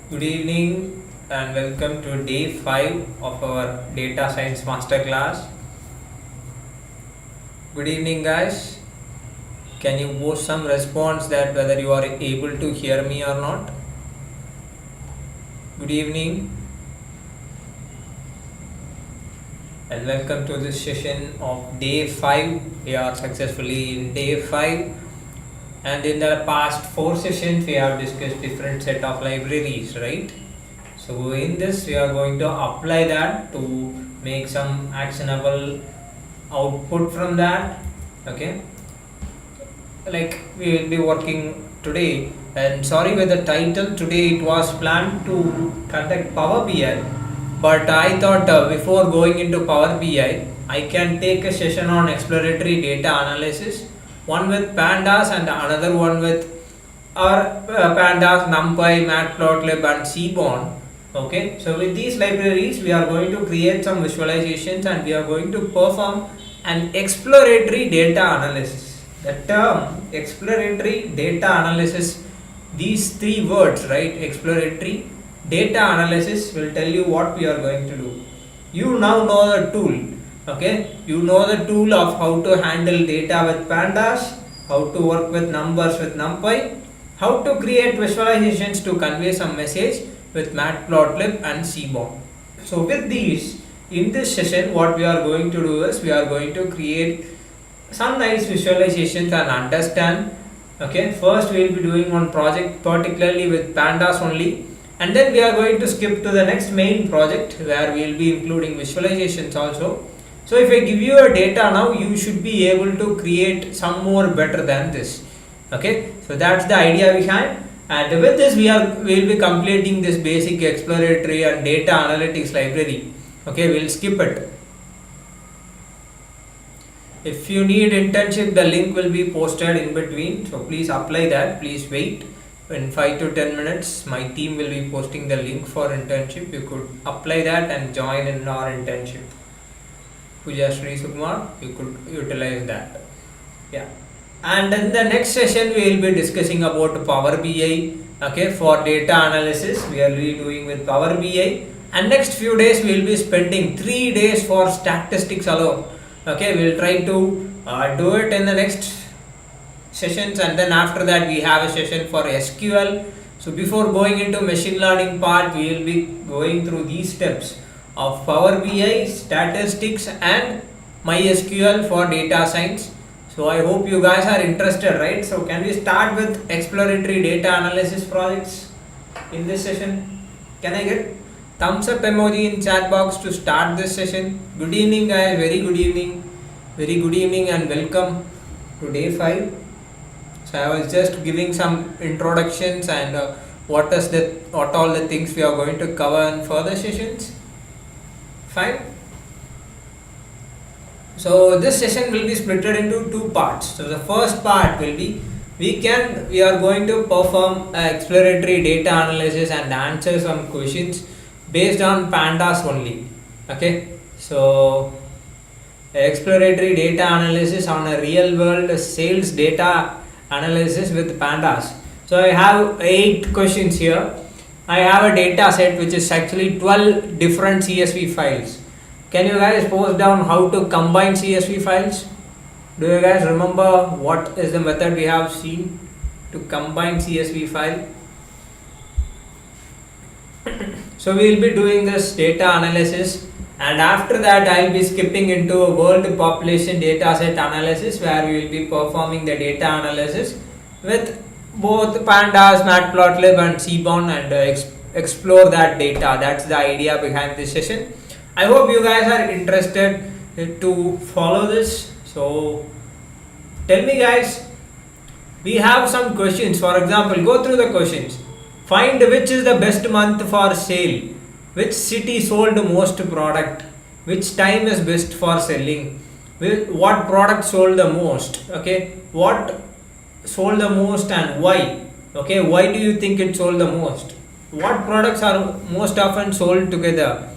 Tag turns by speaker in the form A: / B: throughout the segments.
A: Good evening and welcome to day 5 of our data science masterclass. Good evening, guys. Can you post some response that whether you are able to hear me or not? Good evening and welcome to this session of day 5. We are successfully in day 5, and in the past 4 sessions we have discussed different set of libraries, right? So in this we are going to apply that to make some actionable output from that. Okay, like we will be working today, and sorry with the title today, it was planned to conduct PowerBi, but I thought before going into PowerBi I can take a session on exploratory data analysis, one with pandas and another one with our pandas, NumPy, Matplotlib and Seaborn. Okay, so with these libraries we are going to create some visualizations and we are going to perform an exploratory data analysis. The term exploratory data analysis, these three words, right? Exploratory data analysis will tell you what we are going to do. You now know the tool. Okay, you know the tool of how to handle data with pandas, how to work with numbers with NumPy, how to create visualizations to convey some message with Matplotlib and Seaborn. So with these, in this session what we are going to do is we are going to create some nice visualizations and understand. Okay, first we will be doing one project particularly with pandas only, and then we are going to skip to the next main project where we will be including visualizations also. So if I give you a data now, you should be able to create some more better than this. Okay, so that's the idea behind, and with this we will be completing this basic exploratory and data analytics library. Okay, we'll skip it. If you need internship, the link will be posted in between, so please apply that. Please wait. In 5 to 10 minutes my team will be posting the link for internship. You could apply that and join in our internship. Puja Sri Sukumar, you could utilize that. Yeah, and in the next session we will be discussing about Power BI. Okay, for data analysis we are really doing with Power BI, and next few days we will be spending 3 days for statistics alone. Okay, we will try to do it in the next sessions, and then after that we have a session for SQL. So before going into machine learning part, we will be going through these steps of Power BI, statistics and MySQL for data science. So I hope you guys are interested, right? So can we start with exploratory data analysis projects in this session? Can I get thumbs up emoji in chat box to start this session? Good evening guys, very good evening and welcome to day 5. So I was just giving some introductions and what all the things we are going to cover in further sessions. Fine. So this session will be split into 2 parts. So the first part will be we are going to perform exploratory data analysis and answer some questions based on pandas only. Okay, so exploratory data analysis on a real world sales data analysis with pandas. So I have 8 questions here. I have a data set which is actually 12 different CSV files. Can you guys post down how to combine CSV files? Do you guys remember what is the method we have seen to combine CSV file? So we will be doing this data analysis, and after that I will be skipping into a world population data set analysis where we will be performing the data analysis with both pandas, Matplotlib and Seaborn, and explore that data. That's the idea behind this session. I hope you guys are interested to follow this. So tell me guys, we have some questions. For example, go through the questions. Find which is the best month for sale, which city sold most product, which time is best for selling, what product sold the most. Okay, what sold the most and why. Okay, why do you think it sold the most? What products are most often sold together?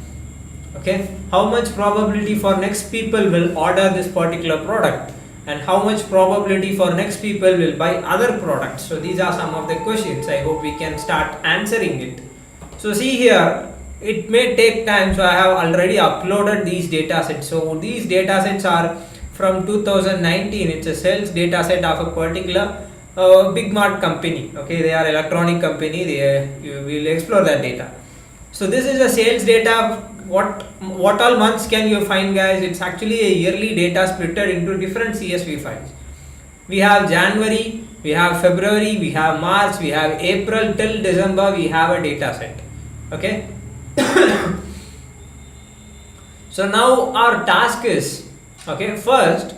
A: Okay, how much probability for next people will order this particular product, and how much probability for next people will buy other products. So these are some of the questions. I hope we can start answering it. So see here, it may take time, so I have already uploaded these data sets. So these data sets are from 2019. It's a sales data set of a particular big mart company. Okay, they are electronic company. You will explore that data. So this is a sales data. What all months can you find, guys? It's actually a yearly data splitted into different CSV files. We have January, we have February, we have March, we have April till December. We have a data set. Okay. So now our task is, okay, first,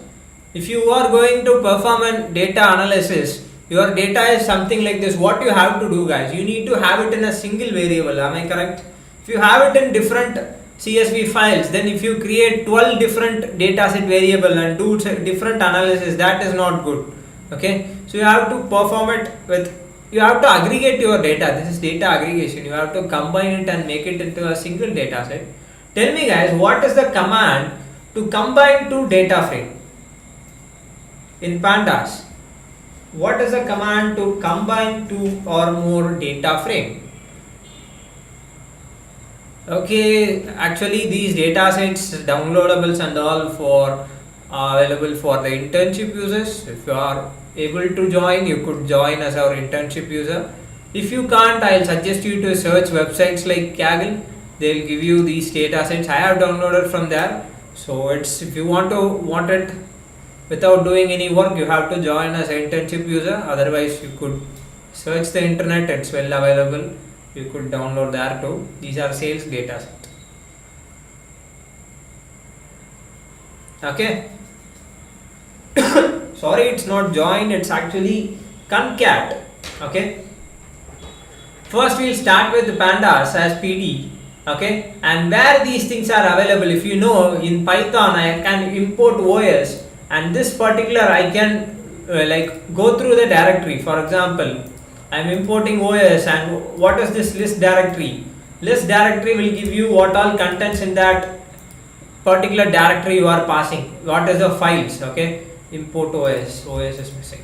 A: if you are going to perform a data analysis, your data is something like this. What you have to do, guys, you need to have it in a single variable. Am I correct? If you have it in different CSV files, then if you create 12 different data set variable and do different analysis, that is not good. Okay, so you have to perform it with, you have to aggregate your data. This is data aggregation. You have to combine it and make it into a single data set. Tell me, guys, what is the command to combine two data frame in pandas? What is the command to combine two or more data frame? Okay, actually these data sets, downloadables and all, for available for the internship users. If you are able to join, you could join as our internship user. If you can't, I'll suggest you to search websites like Kaggle. They'll give you these data sets. I have downloaded from there. So it's, if you want it without doing any work, you have to join as an internship user. Otherwise, you could search the internet. It's well available. You could download there too. These are sales data sets. Okay. Sorry, it's not join, it's actually concat. Okay. First we'll start with the pandas as PD. Okay, and where these things are available, if you know, in Python I can import OS, and this particular I can like go through the directory. For example, I am importing OS, and what is this list directory? List directory will give you what all contents in that particular directory you are passing. What is the files? Okay, import OS is missing.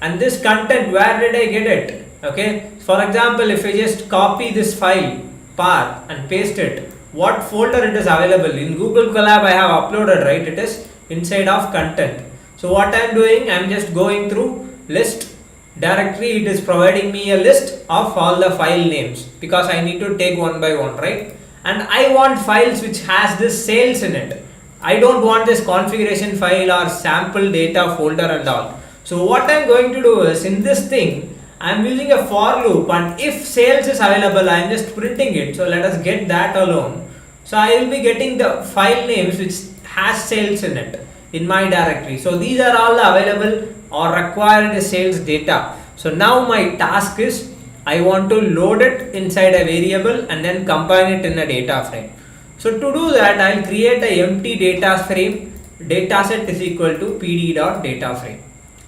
A: And this content, where did I get it? Okay, for example, if I just copy this file path and paste it, what folder it is available in Google Colab I have uploaded, right? It is inside of content. So what I am doing, I am just going through list directory. It is providing me a list of all the file names because I need to take one by one, right? And I want files which has this sales in it. I don't want this configuration file or sample data folder and all. So what I am going to do is, in this thing I am using a for loop, and if sales is available, I am just printing it. So let us get that alone. So I will be getting the file names which has sales in it in my directory. So these are all available or required sales data. So now my task is, I want to load it inside a variable and then combine it in a data frame. So to do that, I will create a empty data frame. Dataset is equal to pd.data frame.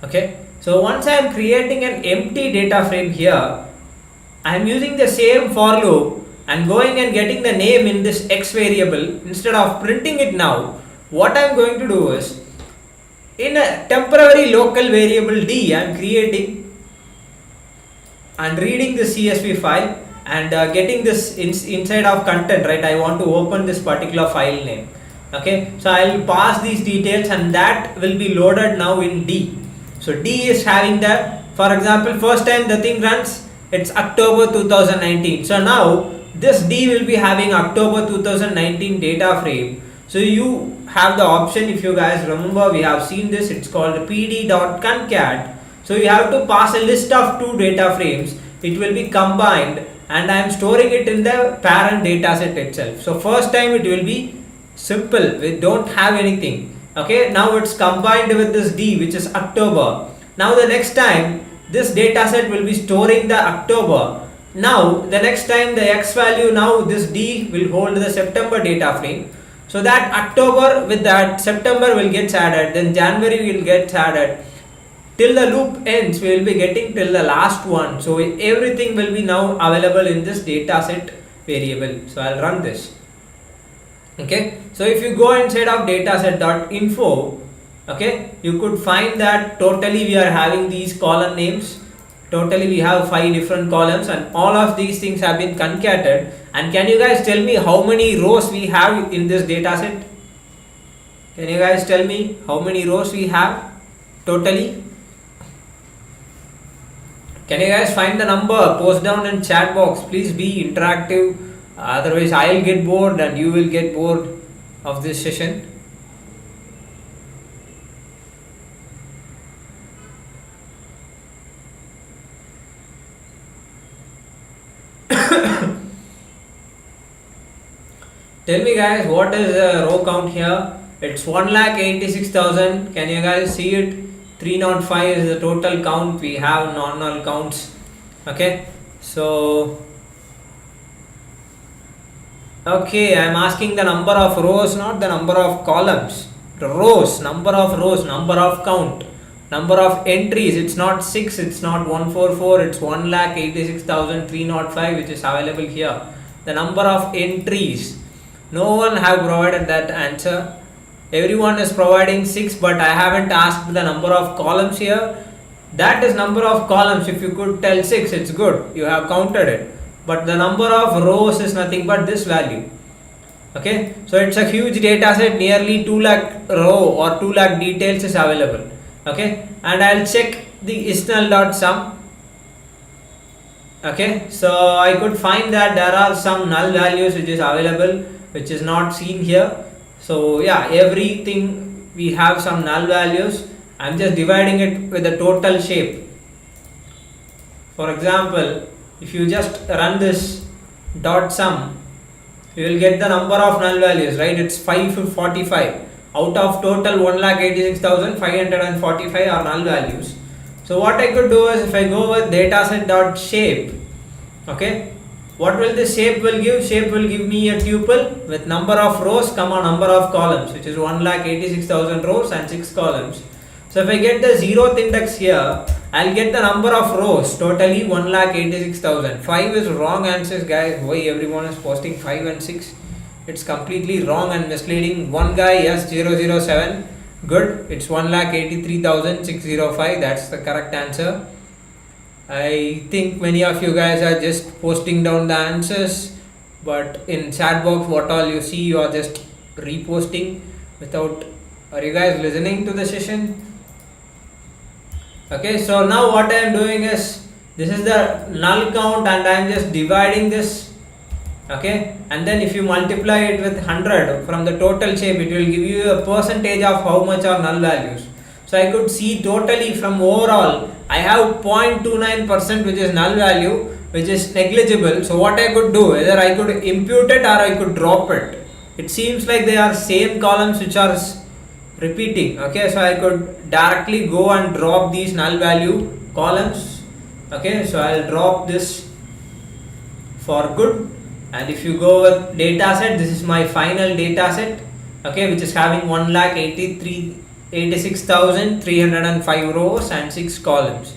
A: Okay. So once I am creating an empty data frame here, I am using the same for loop and going and getting the name in this x variable. Instead of printing it now, what I am going to do is, in a temporary local variable d, I am creating and reading the CSV file and getting this inside of content, right? I want to open this particular file name. Okay, so I will pass these details and that will be loaded now in D. So D is having the, for example, first time the thing runs, it's October 2019. So now this D will be having October 2019 data frame. So you have the option, if you guys remember, we have seen this, it's called pd.concat. So you have to pass a list of two data frames. It will be combined and I am storing it in the parent dataset itself. So first time it will be simple, we don't have anything. Okay, now it's combined with this D, which is October. Now the next time this dataset will be storing the October. Now the next time the X value, now this D will hold the September data frame. So that October with that September will get added, then January will get added. Till the loop ends, we will be getting till the last one. So everything will be now available in this dataset variable. So I'll run this. Okay, so if you go inside of dataset.info, okay, you could find that totally we are having these column names Totally we have 5 different columns, and all of these things have been concatenated. And can you guys tell me how many rows we have in this data set? Can you guys tell me how many rows we have totally? Can you guys find the number? Post down in chat box. Please be interactive. Otherwise, I'll get bored and you will get bored of this session. Tell me guys, what is the row count here? It's 1,86,000. Can you guys see it? 305 is the total count. We have non-null counts. Okay, so okay, I am asking the number of rows, not the number of columns. Rows, number of rows, number of count, number of entries. It's not 6, it's not 144, it's 1,86,305, which is available here. The number of entries. No one have provided that answer. Everyone is providing 6, but I haven't asked the number of columns here. That is number of columns. If you could tell 6, it's good. You have counted it. But the number of rows is nothing but this value. Okay, so it's a huge data set. Nearly 2 lakh row or 2 lakh details is available. Okay, and I'll check the isnull.sum. Okay, so I could find that there are some null values which is available, which is not seen here. So yeah, everything we have some null values. I'm just dividing it with the total shape. For example, if you just run this dot sum, you will get the number of null values, right? It's 545 out of total 1,86,545 are null values. So what I could do is, if I go with dataset.shape, okay, what will this shape will give? Shape will give me a tuple with number of rows comma number of columns, which is 1,86,000 rows and 6 columns. So if I get the 0th index here, I'll get the number of rows, totally 1,86,000. 5 is wrong answers, guys. Why everyone is posting 5 and 6? It's completely wrong and misleading. One guy, yes, 007. Good. It's 1,83,605. That's the correct answer. I think many of you guys are just posting down the answers, but in chat box, what all you see, you are just reposting without. Are you guys listening to the session? Okay, so now what I am doing is, this is the null count and I am just dividing this. Okay, and then if you multiply it with 100 from the total shape, it will give you a percentage of how much are null values. So I could see totally from overall, I have 0.29% which is null value, which is negligible. So what I could do, either I could impute it or I could drop it. It seems like they are same columns which are repeating. Okay, so I could directly go and drop these null value columns. Okay, so I'll drop this for good. And if you go with data set, this is my final data set, okay, which is having 1,86,305 rows and 6 columns.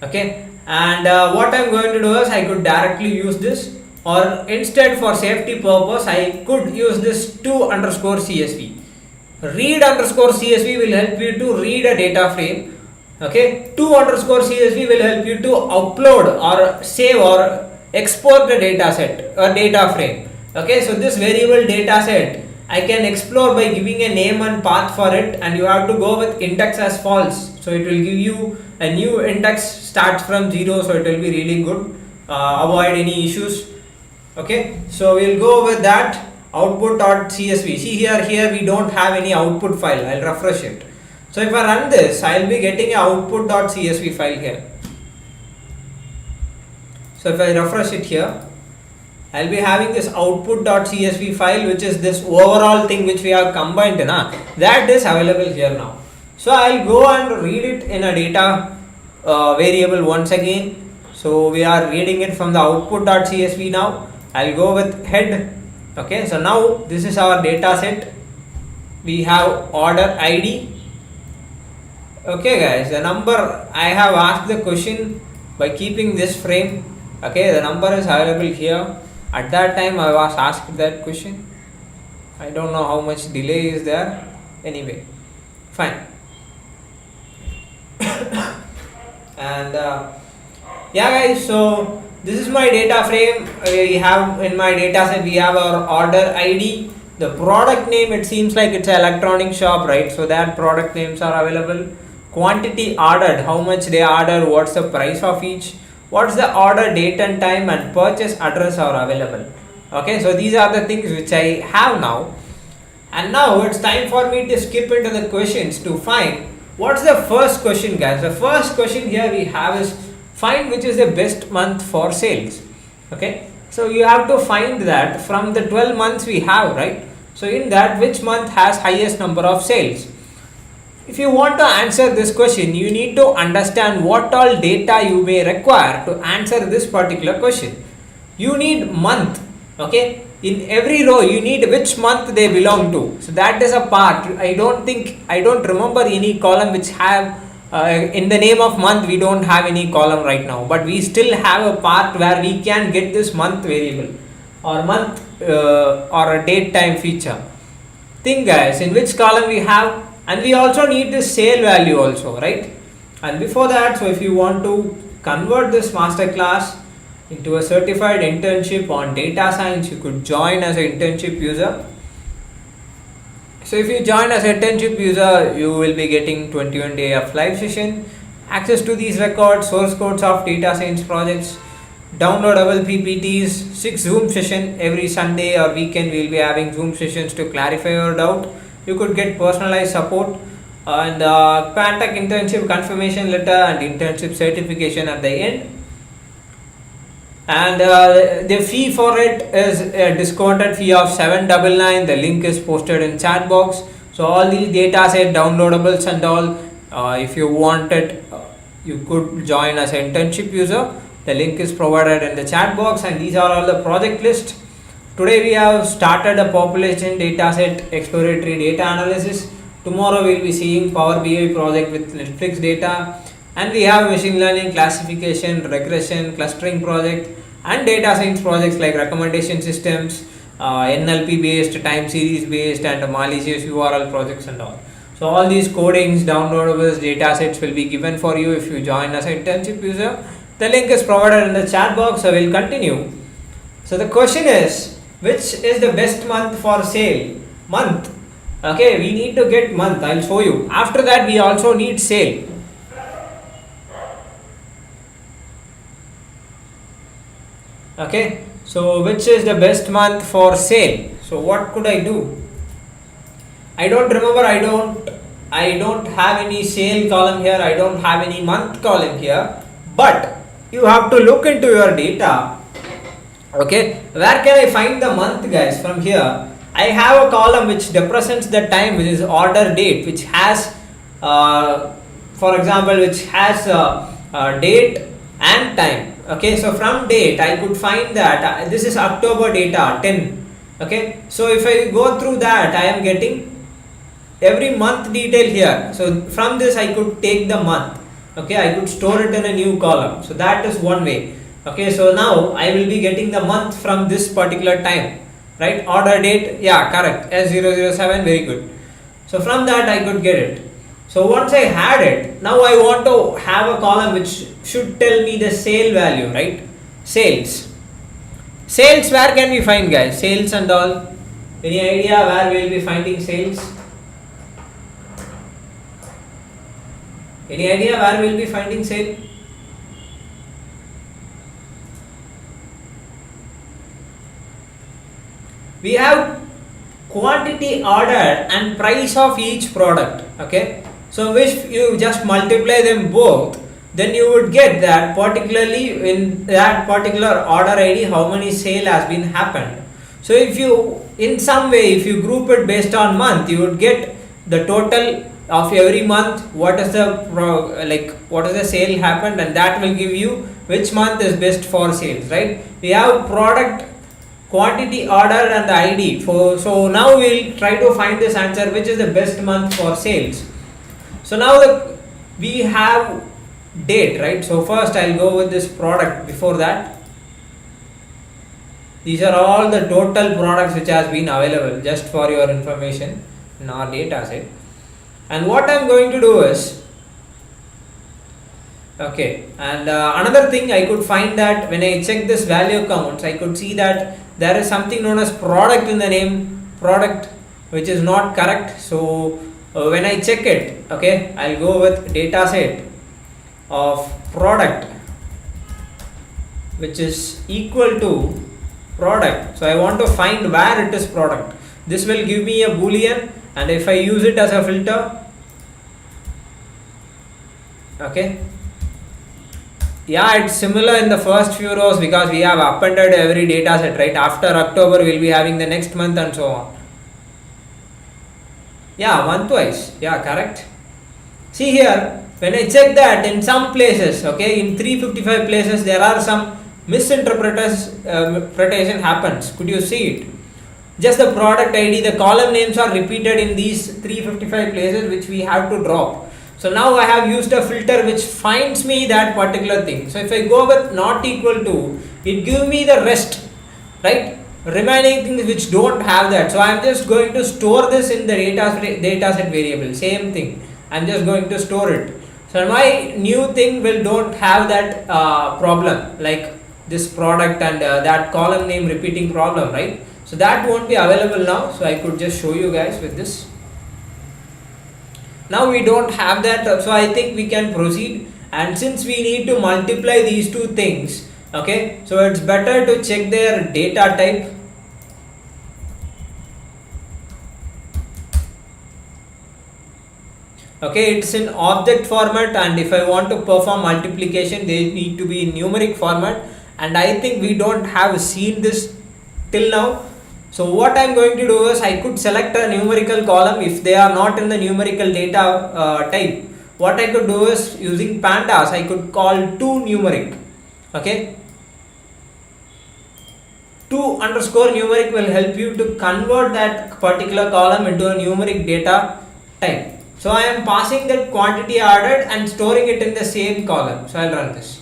A: Okay, and what I'm going to do is, I could directly use this, or instead for safety purpose, I could use this to_CSV. Read_CSV will help you to read a data frame. Okay, to_CSV will help you to upload or save or export the data set or data frame. Okay, so this variable data set I can explore by giving a name and path for it, and you have to go with index as false. So it will give you a new index, starts from 0, so it will be really good. Avoid any issues. Okay, so we'll go with that output.csv. See here we don't have any output file. I'll refresh it. So if I run this, I'll be getting a output.csv file here. So if I refresh it here, I'll be having this output.csv file, which is this overall thing which we have combined. That is available here now. So I'll go and read it in a data variable once again. So we are reading it from the output.csv now. I'll go with head. Okay, so now this is our data set. We have order ID. Okay guys, the number, I have asked the question by keeping this frame. Okay, the number is available here. At that time I was asked that question. I don't know how much delay is there. Anyway, fine. And Yeah guys, so this is my data frame. We have in my data set we have our order ID, the product name. It seems like it's an electronic shop, right? So that product names are available. Quantity ordered, how much they order, what's the price of each, what's the order date and time, and purchase address are available. Okay, so these are the things which I have now. And now it's time for me to skip into the questions to find what's the first question, guys. The first question here we have is find which is the best month for sales. Okay, so you have to find that from the 12 months we have, right? So in that, which month has highest number of sales? If you want to answer this question, you need to understand what all data you may require to answer this particular question. You need month. Okay, in every row you need which month they belong to. So that is a part. I don't remember any column which have in the name of month. We don't have any column right now, but we still have a part where we can get this month variable or month or a date time feature. Think guys, in which column we have, and we also need the sale value also, right? And before that, so if you want to convert this masterclass into a certified internship on data science, you could join as an internship user. So if you join as an internship user, you will be getting 21 day of live session, access to these records, source codes of data science projects, downloadable PPTs, 6 Zoom session every Sunday or weekend. We will be having Zoom sessions to clarify your doubt. You could get personalized support and Pantech internship confirmation letter and internship certification at the end. And the fee for it is a discounted fee of $799. The link is posted in chat box. So all these data set downloadables and all, if you want it, you could join as an internship user. The link is provided in the chat box, and these are all the project list. Today we have started a population data set exploratory data analysis. Tomorrow we will be seeing PowerBi project with Netflix data, and we have machine learning, classification, regression, clustering project, and data science projects like recommendation systems, NLP based, time series based, and malicious URL projects and all. So all these codings, downloadables, data sets will be given for you if you join as an internship user. The link is provided in the chat box. So we'll continue. So the question is, which is the best month for sale? Month. Okay, we need to get month. I'll show you. After that, we also need sale. Okay, so which is the best month for sale? So what could I do? I don't remember. I don't have any sale column here. I don't have any month column here. But you have to look into your data. Okay, where can I find the month, guys? From here, I have a column which represents the time, which is order date, which has, for example, which has date and time. Okay, so from date I could find that this is October data 10. Okay, so if I go through that, I am getting every month detail here. So from this I could take the month. Okay, I could store it in a new column. So that is one way. Okay, so now I will be getting the month from this particular time, right? Order date, yeah, correct, S007, very good. So from that I could get it. So once I had it, now I want to have a column which should tell me the sale value, right? Sales. Sales, where can we find, guys? Sales and all. Any idea where we will be finding sales? Any idea where we will be finding sale? We have quantity ordered and price of each product. Okay, so if you just multiply them both, then you would get that particularly in that particular order ID how many sale has been happened. So if you in some way if you group it based on month, you would get the total of every month, what is the what is the sale happened, and that will give you which month is best for sales, right? We have product, quantity, order, and the ID. So now we'll try to find this answer, which is the best month for sales. So now we have date, right? So first I'll go with this product. Before that, these are all the total products which has been available, just for your information, in our data set. And what I'm going to do is, Okay, and another thing I could find that when I check this value counts, I could see that there is something known as product in the name product, which is not correct. So when I check it, okay, I'll go with data set of product, which is equal to product. So I want to find where it is product. This will give me a boolean, and if I use it as a filter, okay, yeah, it's similar in the first few rows because we have appended every data set, right? After October we'll be having the next month and so on. Yeah, month wise, yeah, correct. See here, when I check that in some places, okay, in 355 places there are some misinterpretation happens. Could you see it? Just the product ID, the column names are repeated in these 355 places, which we have to drop. So now I have used a filter which finds me that particular thing. So if I go with not equal to, it gives me the rest, right? Remaining things which don't have that. So I am just going to store this in the data set variable. Same thing. I am just going to store it. So my new thing will don't have that problem, like this product and that column name repeating problem, right? So that won't be available now. So I could just show you guys with this. Now we don't have that, so I think we can proceed. And since we need to multiply these two things, okay, so it's better to check their data type. Okay, it's in object format, and if I want to perform multiplication, they need to be in numeric format, and I think we don't have seen this till now. So what I am going to do is I could select a numerical column if they are not in the numerical data type. What I could do is using pandas, I could call toNumeric. Okay, to_numeric will help you to convert that particular column into a numeric data type. So I am passing that quantity ordered and storing it in the same column. So I'll run this.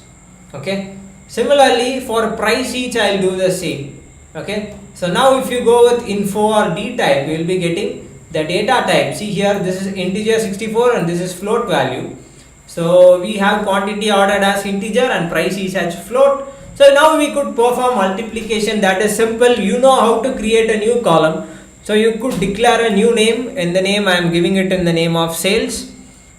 A: Okay. Similarly for price each, I'll do the same. Okay. So now if you go with info or d type, you will be getting the data type. See here, this is integer 64 and this is float value. So we have quantity ordered as integer and price is as float. So now we could perform multiplication. That is simple. You know how to create a new column. So you could declare a new name. In the name I am giving it in the name of sales,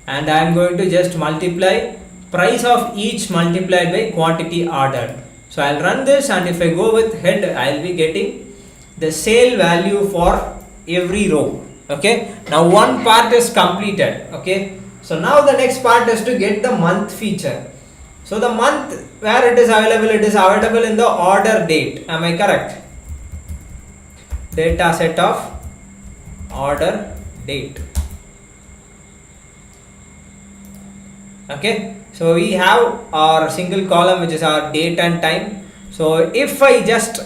A: and I am going to just multiply price of each multiplied by quantity ordered. So I'll run this, and if I go with head, I'll be getting the sale value for every row. Okay, now one part is completed. Okay, so now the next part is to get the month feature. So the month where it is available in the order date. Am I correct? Data set of order date. Okay, so we have our single column which is our date and time. So if I just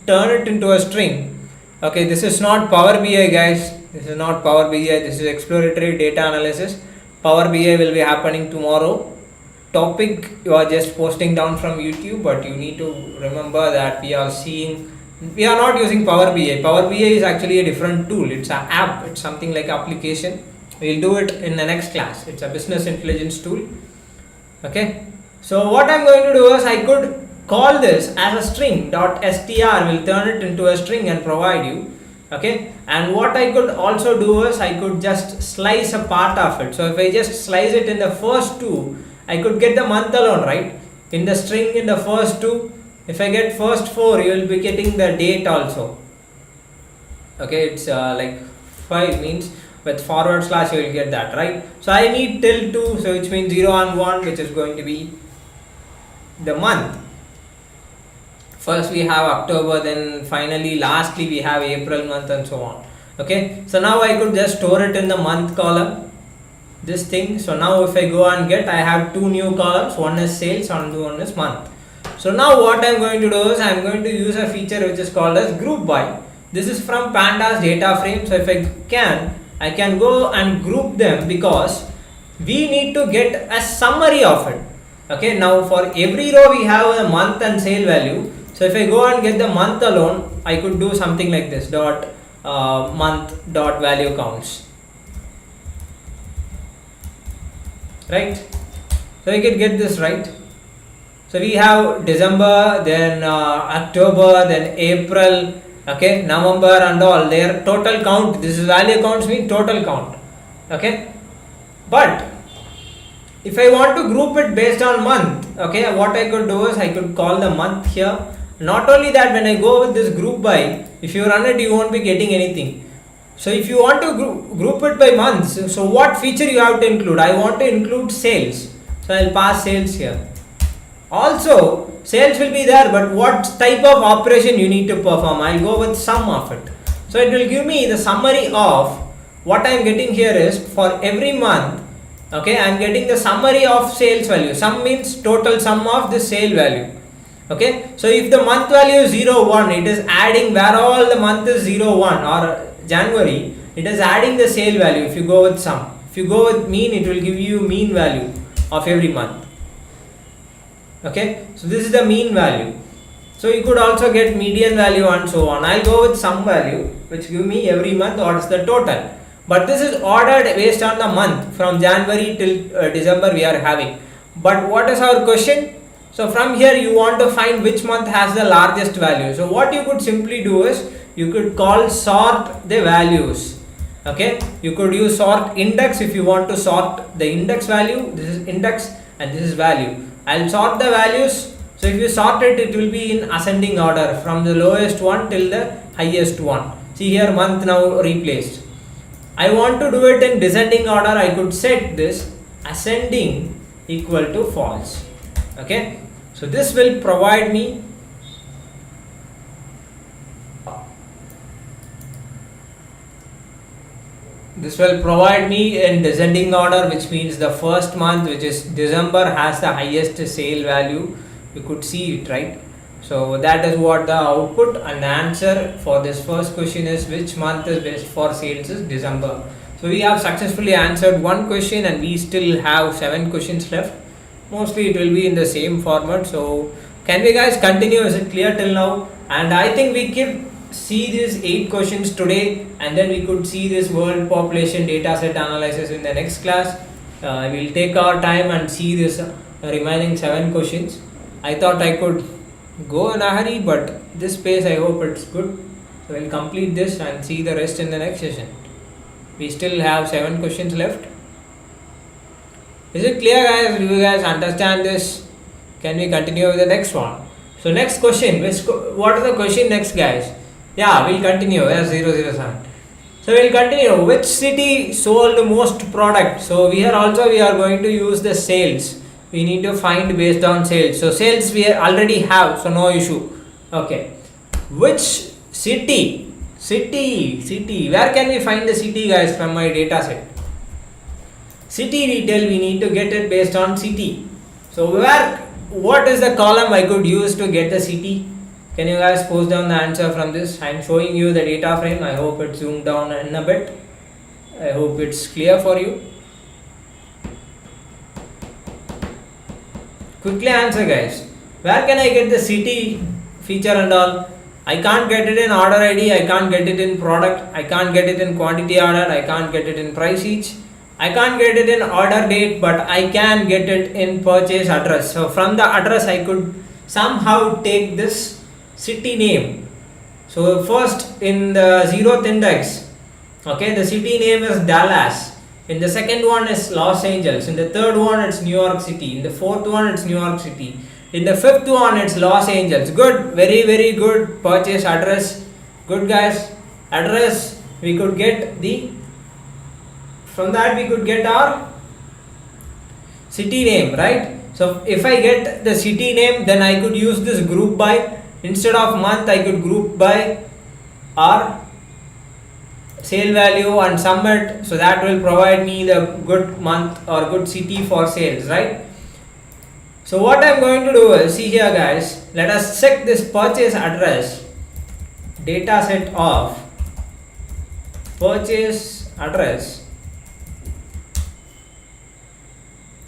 A: turn it into a string, okay, this is not Power BI guys, this is not Power BI, this is exploratory data analysis. Power BI will be happening tomorrow. Topic you are just posting down from YouTube, but you need to remember that we are not using Power BI. Power BI is actually a different tool. It's an app. It's something like application. We'll do it in the next class. It's a business intelligence tool. Okay. So what I'm going to do is I could call this as a string .str will turn it into a string and provide you. Okay. And what I could also do is I could just slice a part of it. So if I just slice it in the first two, I could get the month alone, right? In the string in the first two. If I get first 4, you will be getting the date also. Okay, it's like 5 means with forward slash you will get that, right? So I need till 2, so which means 0 and 1, which is going to be the month. First we have October, then finally lastly we have April month and so on. Okay, so now I could just store it in the month column, this thing. So now if I go and get, I have 2 new columns, one is sales and one is month. So now what I am going to do is I am going to use a feature which is called as group by. This is from pandas data frame. So if I can go and group them because we need to get a summary of it. Okay, now for every row we have a month and sale value. So if I go and get the month alone, I could do something like this month dot value counts. Right? So you can get this right. So we have December, then October, then April, okay, November and all. Their total count. This is value counts mean total count. Okay, but if I want to group it based on month, okay, what I could do is I could call the month here. Not only that, when I go with this group by, if you run it, you won't be getting anything. So if you want to group it by months, so what feature you have to include? I want to include sales. So I'll pass sales here. Also, sales will be there, but what type of operation you need to perform? I'll go with sum of it. So it will give me the summary of what I'm getting here is for every month. Okay, I'm getting the summary of sales value. Sum means total sum of the sale value. Okay, so if the month value is 0, 1, it is adding where all the month is 0, 1 or January, it is adding the sale value if you go with sum. If you go with mean, it will give you mean value of every month. Okay, so this is the mean value. So you could also get median value and so on. I'll go with sum value, which give me every month what is the total. But this is ordered based on the month from January till December we are having. But what is our question? So from here you want to find which month has the largest value. So what you could simply do is you could call sort the values. Okay, you could use sort index if you want to sort the index value. This is index and this is value. I'll sort the values. So if you sort it, it will be in ascending order from the lowest one till the highest one. See here month now replaced. I want to do it in descending order. I could set this ascending equal to false. Okay, so this will provide me in descending order, which means the first month, which is December, has the highest sale value. You could see it, right? So that is what the output, and the answer for this first question is which month is best for sales is December. So we have successfully answered one question and we still have 7 questions left. Mostly it will be in the same format. So can we guys continue? Is it clear till now? And I think we could see these 8 questions today, and then we could see this world population data set analysis in the next class. We'll take our time and see this remaining 7 questions. I thought I could go in a hurry, but this pace I hope it's good. So we'll complete this and see the rest in the next session. We still have 7 questions left. Is it clear, guys? Do you guys understand this? Can we continue with the next one? So next question, what is the question next, guys? Yeah, we'll continue. Yes, 007. So we'll continue. Which city sold most product? So we are going to use the sales. We need to find based on sales. So sales we already have, so no issue. Okay. Which city? Where can we find the city, guys, from my data set? City retail, we need to get it based on city. So what is the column I could use to get the city? Can you guys post down the answer from this? I am showing you the data frame. I hope it's zoomed down in a bit. I hope it's clear for you. Quickly answer, guys. Where can I get the city feature and all? I can't get it in order ID. I can't get it in product. I can't get it in quantity order. I can't get it in price each. I can't get it in order date, but I can get it in purchase address. So from the address I could somehow take this city name. So first in the 0th index, okay, the city name is Dallas. In the second one is Los Angeles. In the third one it's New York City. In the fourth one it's New York City. In the fifth one it's Los Angeles. Good, very very good. Purchase address. Good, guys. Address, we could get from that we could get our city name, right? So if I get the city name, then I could use this group by. Instead of month, I could group by our sale value and submit. So that will provide me the good month or good city for sales, right? So what I'm going to do is, see here, guys, let us check this purchase address data set of purchase address.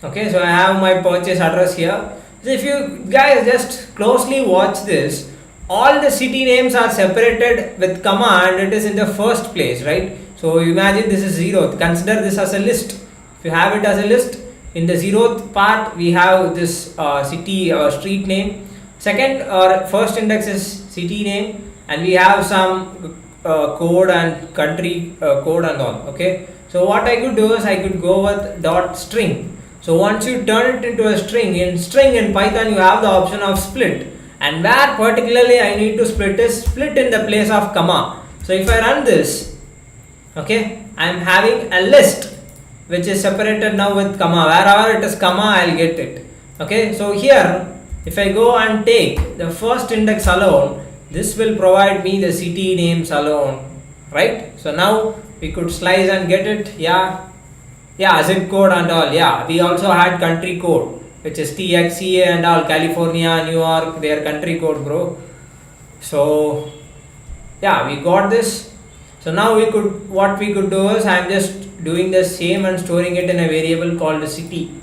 A: Okay, so I have my purchase address here. So if you guys just closely watch this, all the city names are separated with comma and it is in the first place, right? So imagine this is 0. Consider this as a list. If you have it as a list, In the 0th part we have this city or street name. Second or first index is city name, and we have some code and country code and all. Okay, so what I could do is I could go with dot string. So once you turn it into a string in Python, you have the option of split, and where particularly I need to split is split in the place of comma. So if I run this, okay, I am having a list which is separated now with comma. Wherever it is comma, I'll get it. Okay, so here if I go and take the first index alone, this will provide me the city names alone, right? So now we could slice and get it. Yeah, zip code and all. Yeah, we also had country code, which is TXCA and all, California, New York, their country code, bro. So yeah, we got this. So now what we could do is I'm just doing the same and storing it in a variable called city.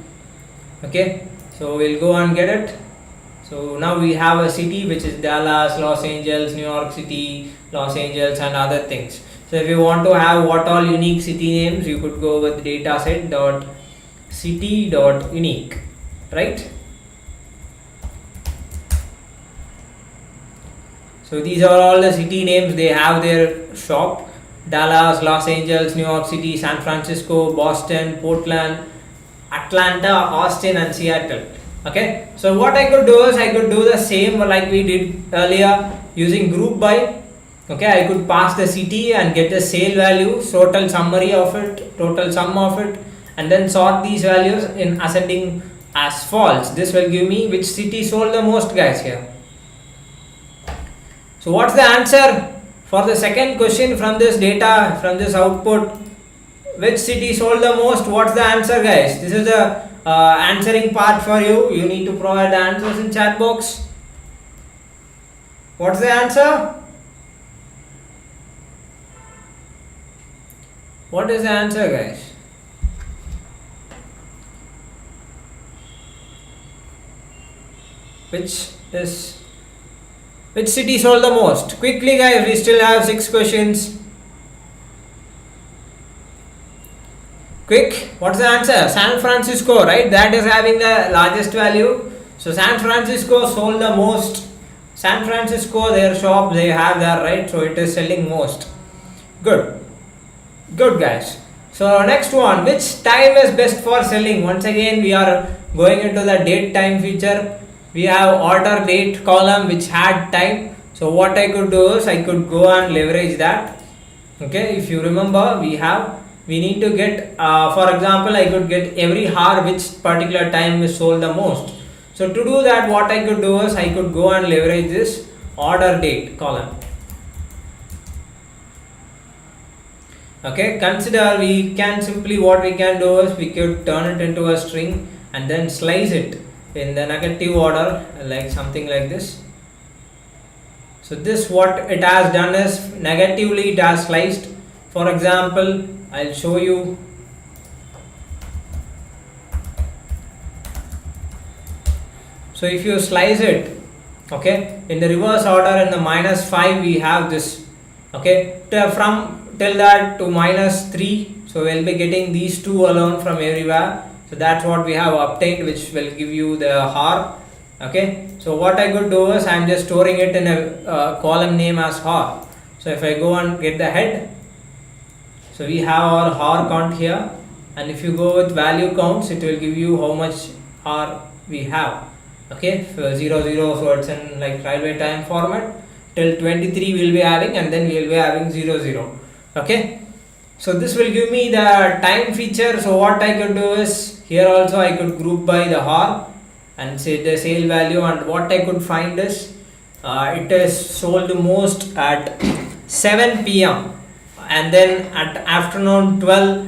A: Okay, so we'll go and get it. So now we have a city which is Dallas, Los Angeles, New York City, Los Angeles, and other things. So if you want to have what all unique city names, you could go with dataset dot city dot unique, right? So these are all the city names. They have their shop: Dallas, Los Angeles, New York City, San Francisco, Boston, Portland, Atlanta, Austin, and Seattle. Okay, so what I could do is I could do the same like we did earlier using group by. Okay, I could pass the city and get the sale value, total summary of it, total sum of it, and then sort these values in ascending as false. This will give me which city sold the most, guys, here. So what's the answer for the second question from this data, from this output? Which city sold the most? What's the answer, guys? This is the answering part for you. You need to provide the answers in chat box. What's the answer? What is the answer, guys? Which city sold the most? Quickly, guys, we still have 6 questions. Quick, what's the answer? San Francisco, right? That is having the largest value. So San Francisco sold the most. San Francisco, their shop, they have that, right? So it is selling most. Good, guys. So next one, which time is best for selling? Once again, we are going into the date time feature. We have order date column which had time. So what I could do is I could go and leverage that. Okay, if you remember, we need to get, for example, I could get every hour which particular time is sold the most. So to do that, what I could do is I could go and leverage this order date column. Okay, consider what we can do is we could turn it into a string and then slice it in the negative order, like something like this. So this, what it has done is negatively it has sliced. For example, I'll show you. So if you slice it, okay, in the reverse order, in the -5 we have this, okay, from till that to -3. So we'll be getting these two alone from everywhere. So that's what we have obtained, which will give you the har. Okay, so what I could do is I'm just storing it in a column name as har. So if I go and get the head, so we have our har count here, and if you go with value counts, it will give you how much har we have. Okay, so 0 0, so it's in like railway time format. Till 23 we'll be having, and then we'll be having 0 0. Okay, so this will give me the time feature. So what I could do is here also I could group by the har and say the sale value, and what I could find is it is sold most at 7 p.m. and then at afternoon 12,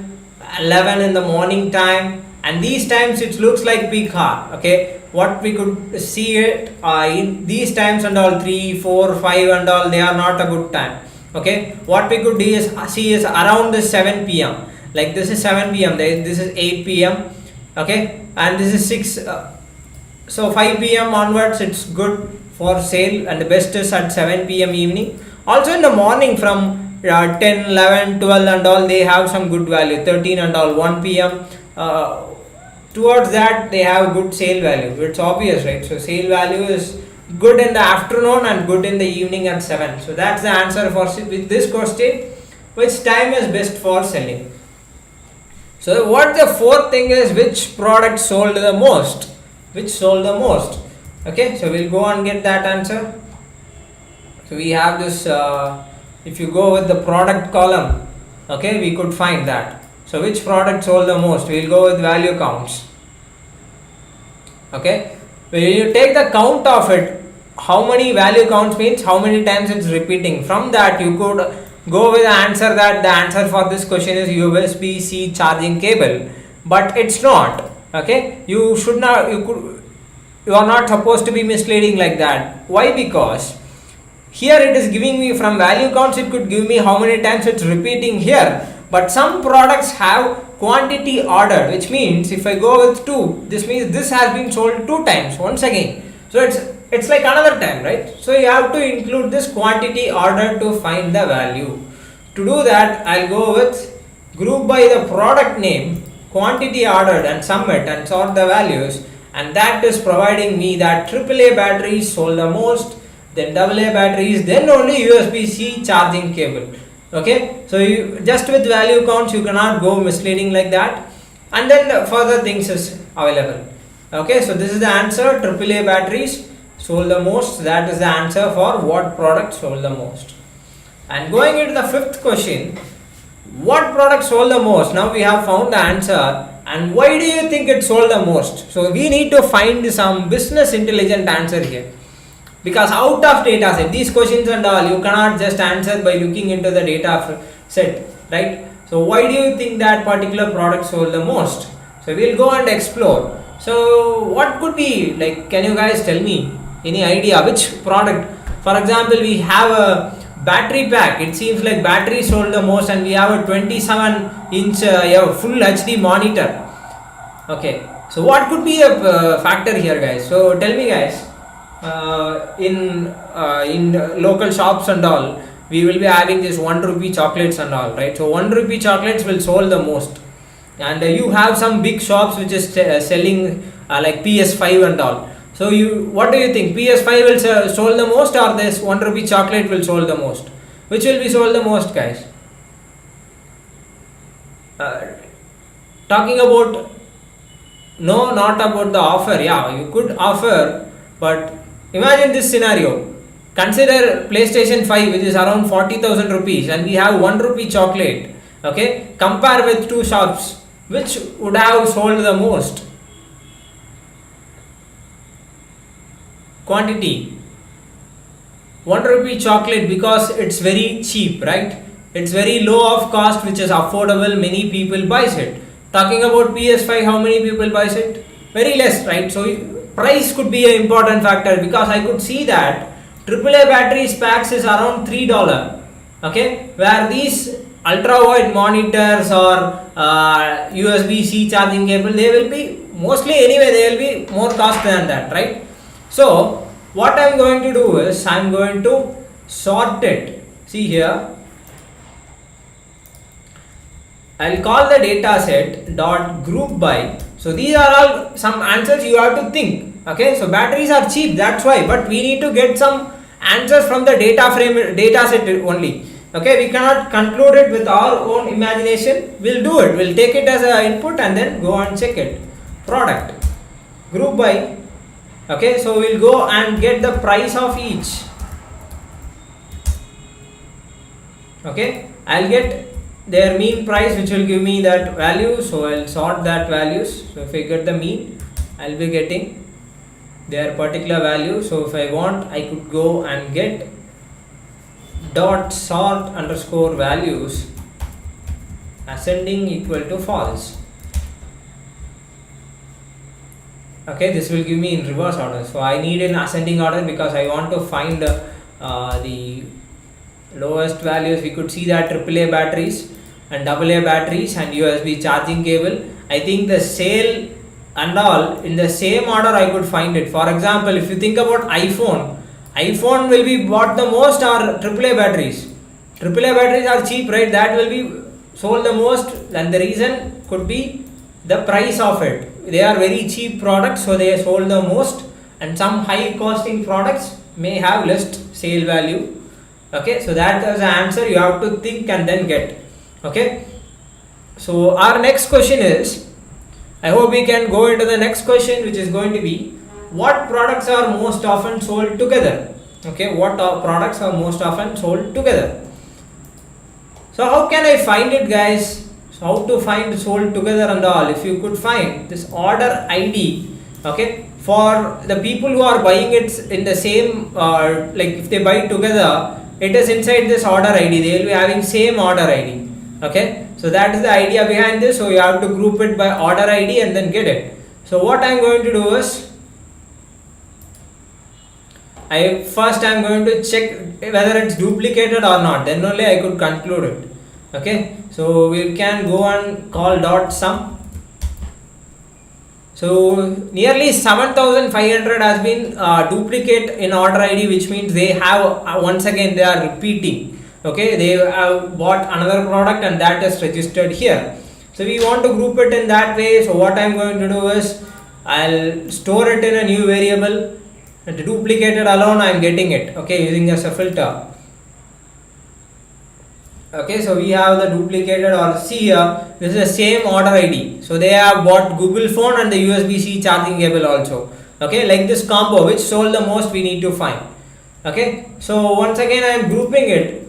A: 11 in the morning time, and these times it looks like peak hour. Okay, what we could see it in these times and all 3, 4, 5 and all, they are not a good time. Okay, what we could see is around the 7 p.m. like this is 7 p.m. this is 8 p.m. okay, and this is 6. So 5 p.m. onwards it's good for sale, and the best is at 7 p.m. evening. Also in the morning from 10, 11, 12 and all, they have some good value. 13 and all, 1 p.m. towards that they have good sale value. It's obvious, right? So sale value is good in the afternoon and good in the evening at 7. So that's the answer for with this question. Which time is best for selling? So what the fourth thing is, which product sold the most? Which sold the most? Okay, so we'll go and get that answer. So we have this, if you go with the product column, okay, we could find that. So which product sold the most? We'll go with value counts. Okay, when you take the count of it, how many value counts means how many times it's repeating. From that you could go with the answer that the answer for this question is USB-C charging cable, but it's not. Okay, you should not, you are not supposed to be misleading like that. Why? Because here it is giving me from value counts, it could give me how many times it's repeating here, but some products have quantity ordered, which means if I go with 2, this means this has been sold 2 times once again. So it's like another time, right? So you have to include this quantity order to find the value. To do that, I'll go with group by the product name, quantity ordered, and submit and sort the values, and that is providing me that AAA batteries sold the most, then AA batteries, then only USB-C charging cable. Okay, so you just with value counts you cannot go misleading like that, and then further things is available. Okay, so this is the answer. AAA batteries sold the most. That is the answer for what product sold the most. And going into the fifth question, what product sold the most? Now we have found the answer, and why do you think it sold the most? So we need to find some business intelligent answer here, because out of data set, these questions and all you cannot just answer by looking into the data set, right? So why do you think that particular product sold the most? So we'll go and explore. So what could be, like, can you guys tell me any idea which product? For example, we have a battery pack. It seems like battery sold the most, and we have a 27-inch full HD monitor. Okay, so what could be a factor here, guys? So tell me, guys. In local shops and all, we will be having this 1 rupee chocolates and all, right? So 1 rupee chocolates will sold the most, and you have some big shops which is selling like PS5 and all. So what do you think? PS5 will sold the most, or this 1 rupee chocolate will sold the most? Which will be sold the most, guys? Talking about, no, not about the offer. Yeah, you could offer, but imagine this scenario. Consider PlayStation 5, which is around 40,000 rupees, and we have 1 rupee chocolate. Okay, compare with 2 shops. Which would have sold the most? Quantity. 1 rupee chocolate, because it's very cheap, right? It's very low of cost, which is affordable. Many people buys it. Talking about PS5, how many people buys it? Very less, right? So price could be an important factor, because I could see that AAA battery packs is around $3. Okay, where these ultra wide monitors or USB-C charging cable, they will be mostly anyway, they will be more cost than that, right? So what I am going to do is I am going to sort it. See here, I will call the data set dot group by. So these are all some answers you have to think. Okay, so batteries are cheap, that's why, but we need to get some answers from the data set only. Okay, we cannot conclude it with our own imagination. We'll do it, we'll take it as an input and then go and check it. Product, group by. Okay, so we'll go and get the price of each. Okay, I'll get their mean price, which will give me that value. So I'll sort that values. So if I get the mean, I'll be getting their particular value. So if I want, I could go and get dot sort underscore values ascending equal to false. Okay, this will give me in reverse order. So I need an ascending order because I want to find the lowest values. We could see that AAA batteries and AA batteries and USB charging cable. I think the sale and all in the same order I could find it. For example, if you think about iPhone will be bought the most or AAA batteries. AAA batteries are cheap, right? That will be sold the most, and the reason could be the price of it. they are very cheap products, so they sold the most, and some high costing products may have less sale value. Okay, so that is the answer you have to think and then get. Okay, so our next question is, I hope we can go into the next question, which is going to be, what products are most often sold together? Okay, what products are most often sold together? So how can I find it, guys? So how to find sold together and all? If you could find this order ID, okay, for the people who are buying it in the same, like if they buy together, it is inside this order ID. They will be having same order ID. Okay, so that is the idea behind this. So you have to group it by order ID and then get it. So what I am going to do is, first I am going to check whether it's duplicated or not, then only I could conclude it. Okay, so we can go and call dot sum. So nearly 7,500 has been duplicate in order ID, which means they have once again they are repeating. Okay, they have bought another product and that is registered here. So we want to group it in that way. So what I am going to do is, I'll store it in a new variable. And the duplicated alone I am getting it, okay, using as a filter. Okay, so we have the duplicated, or see here, this is the same order ID. So they have bought Google phone and the USB-C charging cable also. Okay, like this combo, which sold the most, we need to find. Okay, so once again I am grouping it,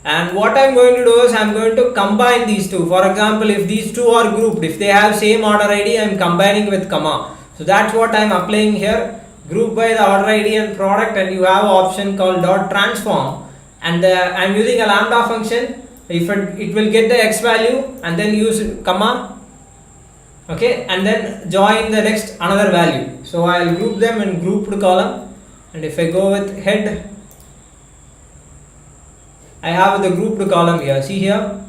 A: and what I am going to do is I am going to combine these two. For example, if these two are grouped, if they have same order ID, I am combining with comma. So that's what I am applying here. Group by the order ID and product, and you have option called dot transform, and I am using a lambda function. If it will get the x value and then use comma, okay, and then join the next another value. So I will group them in grouped column, and if I go with head, I have the grouped column here. See here,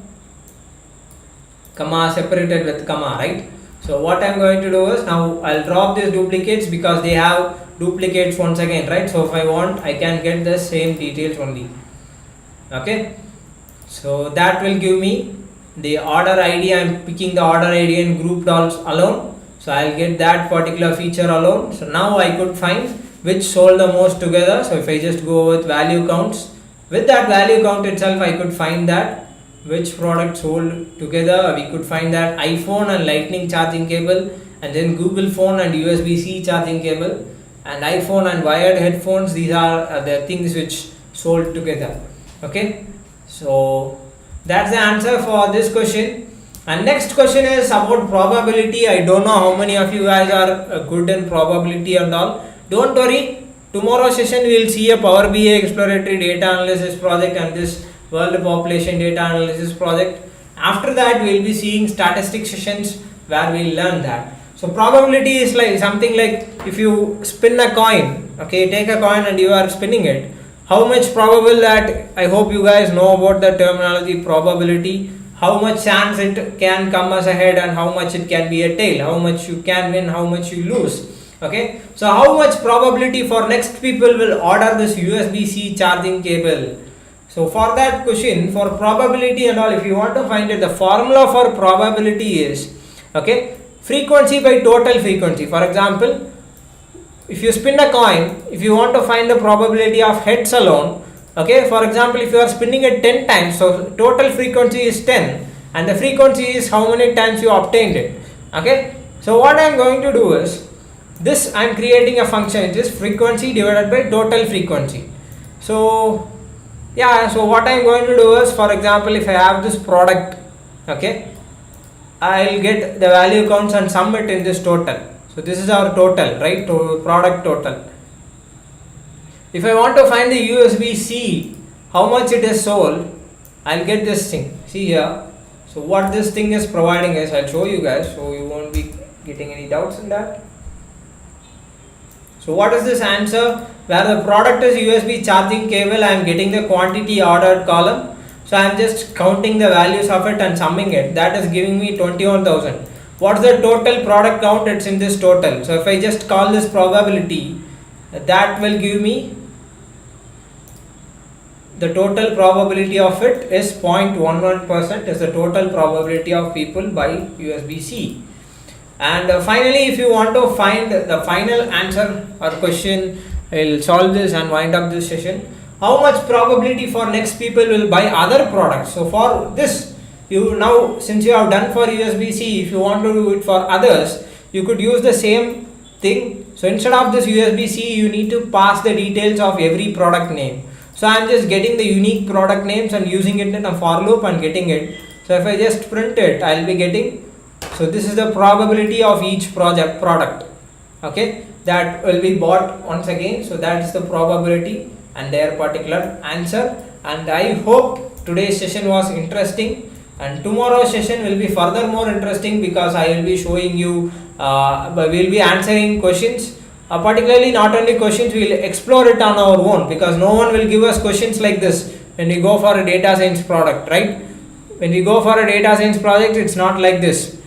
A: comma separated with comma, right? So what I am going to do is, now I will drop these duplicates because they have duplicates once again, right? So if I want, I can get the same details only. Okay, so that will give me the order ID. I am picking the order ID and grouped also alone, so I will get that particular feature alone. So now I could find which sold the most together. So if I just go with value counts, with that value count itself I could find that which product sold together. We could find that iPhone and lightning charging cable, and then Google phone and USB-C charging cable, and iPhone and wired headphones. These are the things which sold together. Okay, so that's the answer for this question. And next question is about probability. I don't know how many of you guys are good in probability and all. Don't worry, tomorrow's session we will see a PowerBi exploratory data analysis project and this world population data analysis project. After that we will be seeing statistics sessions where we will learn that. So probability is like something like, if you spin a coin, okay, take a coin and you are spinning it, how much probable that, I hope you guys know about the terminology probability, how much chance it can come as a head and how much it can be a tail, how much you can win, how much you lose. Okay, so how much probability for next people will order this USB-C charging cable. So for that question, for probability and all, if you want to find it, the formula for probability is, okay, frequency by total frequency. For example, if you spin a coin, if you want to find the probability of heads alone, okay, for example, if you are spinning it 10 times, so total frequency is 10 and the frequency is how many times you obtained it. Okay, so what I am going to do is, this I am creating a function, it is frequency divided by total frequency. So yeah, so what I am going to do is, for example, if I have this product, okay, I will get the value counts and sum it in this total. So this is our total, right, to product total. If I want to find the USB-C, how much it is sold, I will get this thing. See here, so what this thing is providing is, I will show you guys so you won't be getting any doubts in that. So what is this answer? Where the product is USB charging cable, I am getting the quantity ordered column. So I am just counting the values of it and summing it. That is giving me 21,000. What's the total product count? It's in this total. So if I just call this probability, that will give me the total probability of it is 0.11% is the total probability of people buy USB-C. And finally, if you want to find the final answer or question, I'll solve this and wind up this session. How much probability for next people will buy other products? So for this, you now, since you have done for USB-C, if you want to do it for others, you could use the same thing. So instead of this USB-C, you need to pass the details of every product name. So I'm just getting the unique product names and using it in a for loop and getting it. So if I just print it, I'll be getting, so this is the probability of each product, okay, that will be bought once again. So that is the probability and their particular answer. And I hope today's session was interesting, and tomorrow's session will be further more interesting because I will be showing you, we'll be answering questions, particularly not only questions, we will explore it on our own, because no one will give us questions like this when we go for a data science product, right? When we go for a data science project, it's not like this.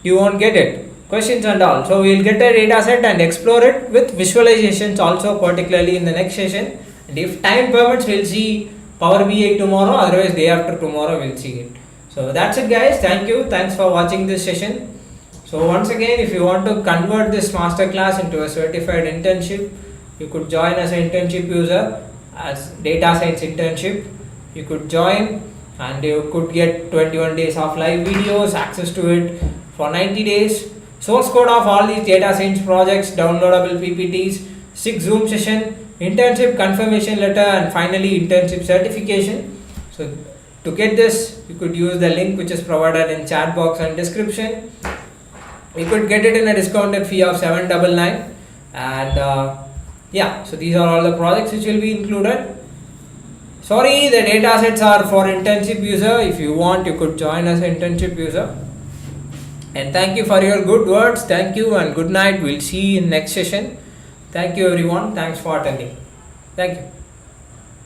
A: You won't get it, questions and all. So we will get a data set and explore it with visualizations also, particularly in the next session. And if time permits, we'll see PowerBi tomorrow, otherwise day after tomorrow we'll see it. So that's it guys, thank you, thanks for watching this session. So once again, if you want to convert this masterclass into a certified internship, you could join as an internship user as data science internship. You could join and you could get 21 days of live videos, access to it for 90 days, source code of all these data science projects, downloadable PPTs, 6 Zoom session, internship confirmation letter, and finally internship certification. So to get this, you could use the link which is provided in chat box and description. You could get it in a discounted fee of $799, and yeah, so these are all the projects which will be included. Sorry, the data sets are for internship user. If you want, you could join as an internship user. And thank you for your good words. Thank you and good night. We'll see you in next session. Thank you everyone. Thanks for attending. Thank you.